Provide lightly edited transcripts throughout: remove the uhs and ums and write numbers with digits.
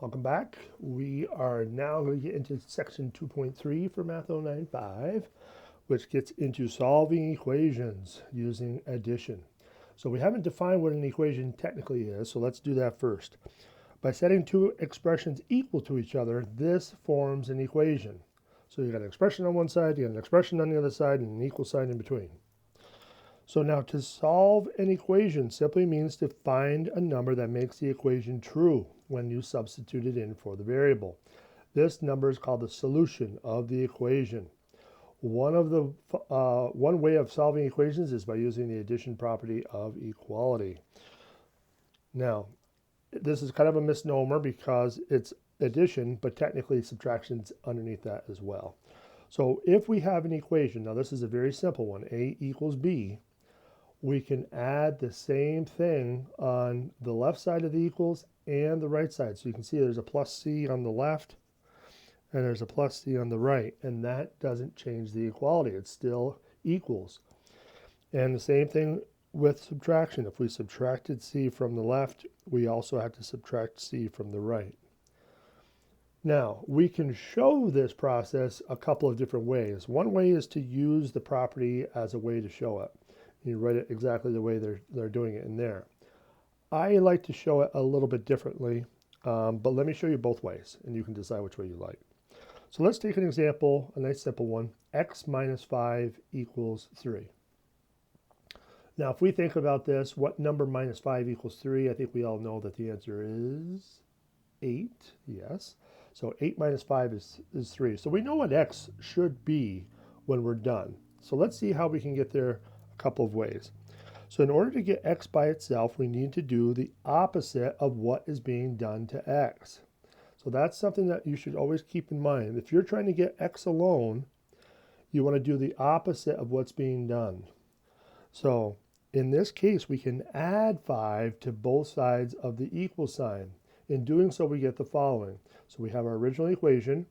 Welcome back. We are now going to get into section 2.3 for MAT095, which gets into solving equations using addition. So we haven't defined what an equation technically is, so let's do that first. By setting two expressions equal to each other, this forms an equation. So you got an expression on one side, you got an expression on the other side, and an equal sign in between. So now to solve an equation simply means to find a number that makes the equation true when you substitute it in for the variable. This number is called the solution of the equation. One way of solving equations is by using the addition property of equality. Now, this is kind of a misnomer because it's addition, but technically subtraction's underneath that as well. So if we have an equation, now this is a very simple one, A equals B, we can add the same thing on the left side of the equals and the right side. So you can see there's a plus C on the left and there's a plus C on the right, and that doesn't change the equality. It still equals. And the same thing with subtraction. If we subtracted C from the left, we also have to subtract C from the right. Now, we can show this process a couple of different ways. One way is to use the property as a way to show it. You write it exactly the way they're doing it in there. I like to show it a little bit differently, but let me show you both ways, and you can decide which way you like. So let's take an example, a nice simple one. X minus 5 equals 3. Now, if we think about this, what number minus 5 equals 3? I think we all know that the answer is 8, yes. So 8 minus 5 is 3. So we know what X should be when we're done. So let's see how we can get there a couple of ways. So in order to get X by itself, we need to do the opposite of what is being done to X. So that's something that you should always keep in mind. If you're trying to get X alone, you want to do the opposite of what's being done. So in this case, we can add 5 to both sides of the equal sign. In doing so, we get the following. So we have our original equation.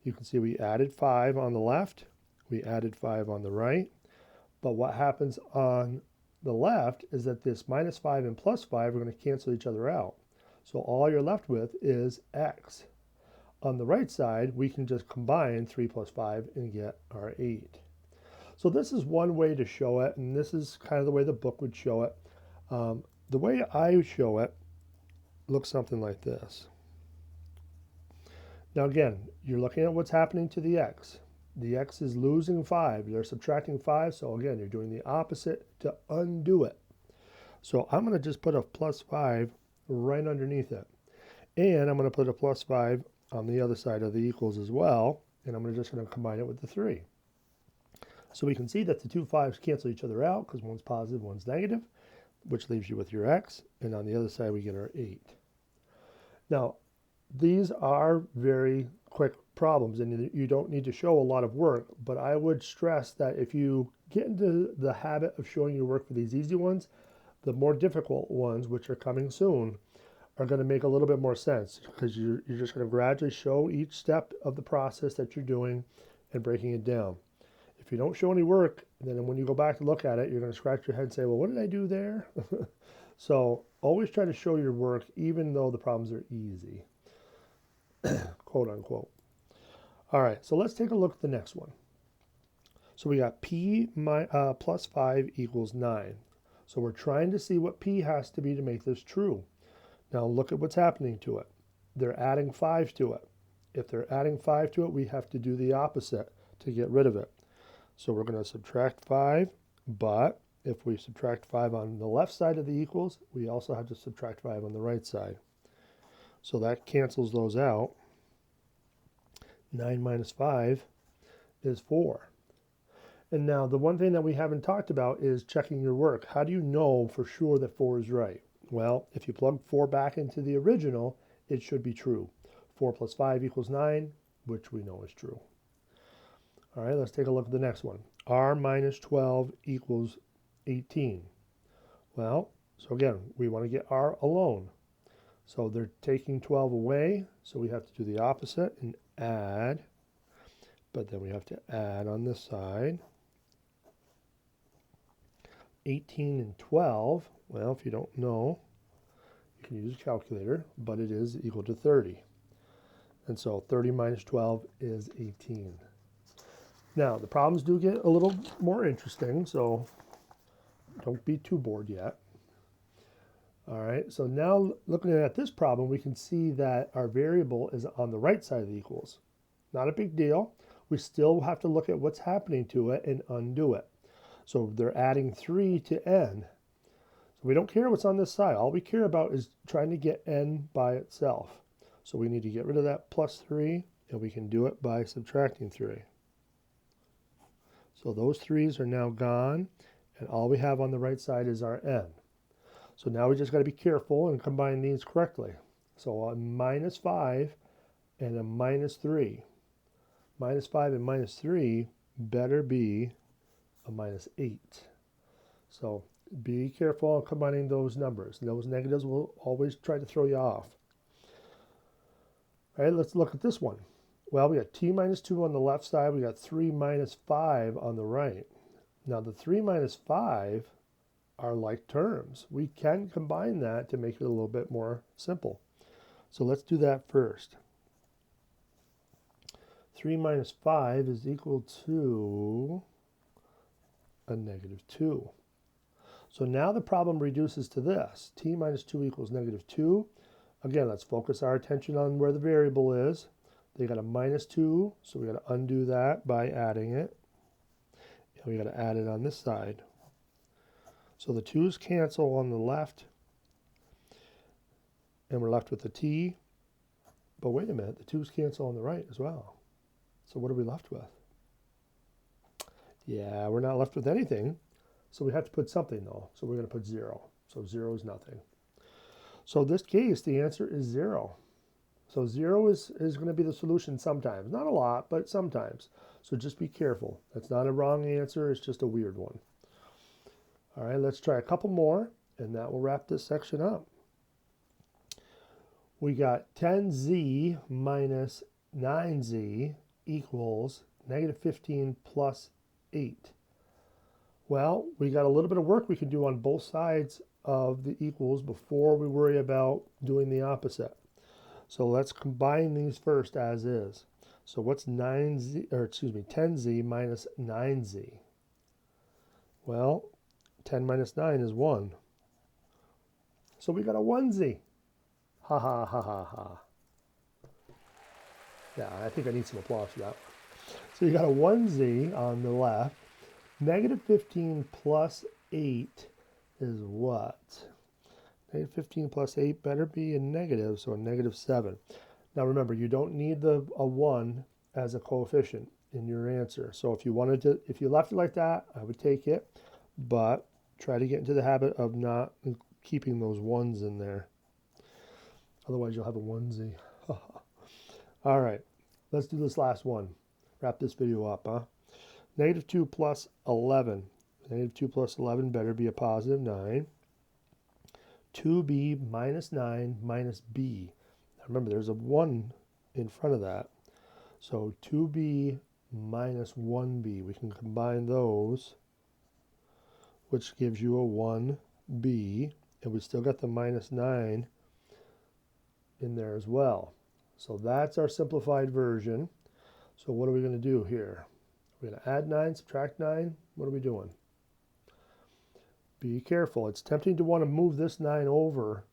You can see we added 5 on the left. We added 5 on the right. But what happens on the left is that this minus 5 and plus 5 are going to cancel each other out. So all you're left with is X. On the right side, we can just combine 3 plus 5 and get our 8. So this is one way to show it, and this is kind of the way the book would show it. The way I show it looks something like this. Now again, you're looking at what's happening to the X. The X is losing 5. They're subtracting 5, so again, you're doing the opposite to undo it. So I'm going to just put a plus 5 right underneath it. And I'm going to put a plus 5 on the other side of the equals as well, and I'm just going to combine it with the 3. So we can see that the two 5s cancel each other out because one's positive, one's negative, which leaves you with your X, and on the other side we get our 8. Now, these are very quick problems, and you don't need to show a lot of work, but I would stress that if you get into the habit of showing your work for these easy ones, the more difficult ones, which are coming soon, are going to make a little bit more sense because you're just going to gradually show each step of the process that you're doing and breaking it down. If you don't show any work, then when you go back to look at it, you're going to scratch your head and say, well, what did I do there? So always try to show your work even though the problems are easy, quote unquote. All right, so let's take a look at the next one. So we got P plus 5 equals 9. So we're trying to see what P has to be to make this true. Now look at what's happening to it. They're adding 5 to it. If they're adding 5 to it, we have to do the opposite to get rid of it. So we're going to subtract 5, but if we subtract 5 on the left side of the equals, we also have to subtract 5 on the right side. So that cancels those out. 9 minus 5 is 4. And now the one thing that we haven't talked about is checking your work. How do you know for sure that 4 is right? Well, if you plug 4 back into the original, it should be true. 4 plus 5 equals 9, which we know is true. All right, let's take a look at the next one. R minus 12 equals 18. Well, so again, we want to get R alone. So they're taking 12 away, so we have to do the opposite and add. But then we have to add on this side. 18 and 12, well, if you don't know, you can use a calculator, but it is equal to 30. And so 30 minus 12 is 18. Now, the problems do get a little more interesting, so don't be too bored yet. All right, so now looking at this problem, we can see that our variable is on the right side of the equals. Not a big deal. We still have to look at what's happening to it and undo it. So they're adding 3 to n. So we don't care what's on this side. All we care about is trying to get n by itself. So we need to get rid of that plus 3, and we can do it by subtracting 3. So those 3's are now gone, and all we have on the right side is our n. So now we just got to be careful and combine these correctly. So a minus 5 and a minus 3. Minus 5 and minus 3 better be a minus 8. So be careful on combining those numbers. Those negatives will always try to throw you off. All right, let's look at this one. Well, we got t minus 2 on the left side. We got 3 minus 5 on the right. Now the 3 minus 5 are like terms. We can combine that to make it a little bit more simple. So let's do that first. 3 minus 5 is equal to a negative 2. So now the problem reduces to this. T minus 2 equals negative 2. Again, let's focus our attention on where the variable is. They got a minus 2, so we got to undo that by adding it. And we got to add it on this side. So the 2's cancel on the left, and we're left with the t. But wait a minute, the 2's cancel on the right as well. So what are we left with? Yeah, we're not left with anything. So we have to put something though. So we're going to put 0. So 0 is nothing. So in this case, the answer is 0. So 0 is going to be the solution sometimes. Not a lot, but sometimes. So just be careful. That's not a wrong answer. It's just a weird one. All right, let's try a couple more, and that will wrap this section up. We got 10z minus 9z equals negative 15 plus 8. Well, we got a little bit of work we can do on both sides of the equals before we worry about doing the opposite. So let's combine these first as is. So what's 10z minus 9z? Well, 10 minus 9 is 1. So we got a 1z. Ha ha ha ha ha. Yeah, I think I need some applause for that. So you got a 1z on the left. Negative 15 plus 8 is what? Negative 15 plus 8 better be a negative, so a negative 7. Now remember, you don't need a 1 as a coefficient in your answer. So if you left it like that, I would take it, but try to get into the habit of not keeping those 1s in there. Otherwise, you'll have a 1z. All right, let's do this last one. Wrap this video up, huh? Negative 2 plus 11. Negative 2 plus 11 better be a positive 9. 2b minus 9 minus b. Now remember, there's a 1 in front of that. So 2b minus 1b. We can combine those, which gives you a 1b. And we still got the minus 9 in there as well. So that's our simplified version. So what are we going to do here? We're going to add 9, subtract 9. What are we doing? Be careful. It's tempting to want to move this 9 over,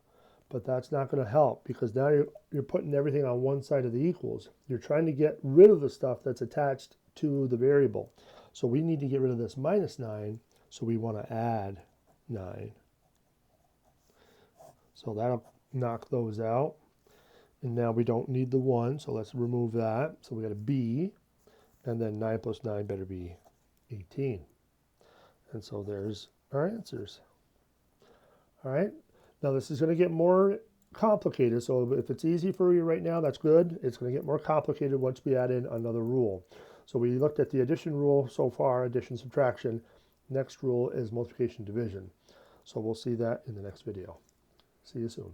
but that's not going to help because now you're putting everything on one side of the equals. You're trying to get rid of the stuff that's attached to the variable. So we need to get rid of this minus 9, so we want to add 9. So that'll knock those out. And now we don't need the 1, so let's remove that. So we got a b, and then 9 plus 9 better be 18. And so there's our answers. All right, now this is going to get more complicated. So if it's easy for you right now, that's good. It's going to get more complicated once we add in another rule. So we looked at the addition rule so far, addition, subtraction. Next rule is multiplication, division. So we'll see that in the next video. See you soon.